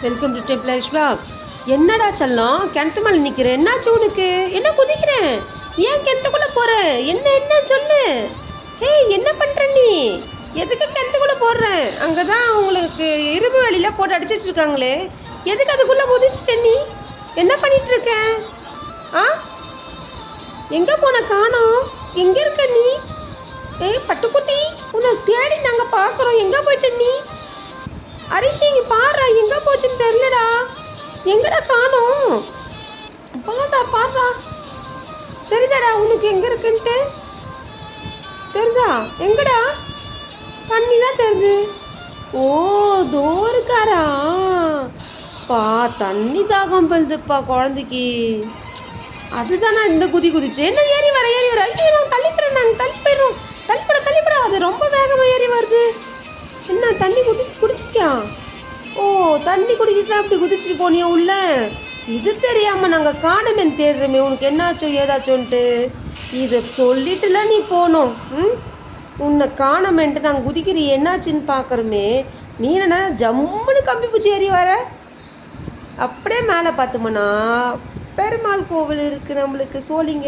Welcome to ஸ்டெப்லைஸ் vlog. என்னடா செல்லம் கிணத்து மேலே நிற்கிறேன், என்னாச்சு உனக்கு? என்ன குதிக்கிறேன்? ஏன் கிணத்துக்குள்ளே போகிற? என்ன என்ன சொல்லு. ஏய், என்ன பண்ணுற நீ? எதுக்கு கிணத்துக்குள்ளே போடுறேன்? அங்கே தான் உங்களுக்கு இரும்பு வேலியில் போட்டு அடிச்சு வச்சுருக்காங்களே, எதுக்கு அதுக்குள்ளே குதிச்சுட்ட நீ? என்ன பண்ணிட்டு இருக்க? ஆ, எங்கே போன காணோம்? எங்கே இருக்க நீ? ஏய் பட்டுக்குட்டி, உன்னை தேடி நாங்கள் பார்க்குறோம், எங்கே போயிட்ட நீ? அரிசி இங்கே பாடுறா, எங்கே போச்சுன்னு தெரிலடா. எங்கடா காணோம்? பாடுறா தெரியுதாடா உனக்கு எங்கே இருக்குன்ட்டு? தெரியுதா? எங்கடா? தண்ணி தான் தெரியுது. ஓ, தோ இருக்காரா? தண்ணி தாகம் பழுதுப்பா குழந்தைக்கு. அதுதானா இந்த குதிச்சு என்ன ஏறி வர ஐயோ, நான் தள்ளிப்படுறேன், நாங்கள் தள்ளிப்பட அது ரொம்ப வேகமாக ஏறி வருது. என்ன தண்ணி குடிச்சிட்டியா? ஓ, தண்ணி குடிக்கிட்டு அப்படி குதிச்சுட்டு போனியா உள்ள? இது தெரியாமல் நாங்கள் காணமேன்னு தேடுறோமே, உனக்கு என்னாச்சோ ஏதாச்சோன்ட்டு. இதை சொல்லிட்டுல நீ போனோம். உன்னை காணமேன்ட்டு நாங்கள் குதிக்கிறீ, என்னாச்சுன்னு பார்க்குறோமே. நீ என்ன ஜம்முன்னு கம்பி பூச்சி ஏறி வர? அப்படியே மேலே பார்த்தோம்னா பெருமாள் கோவில் இருக்குது நம்மளுக்கு சோழிங்க.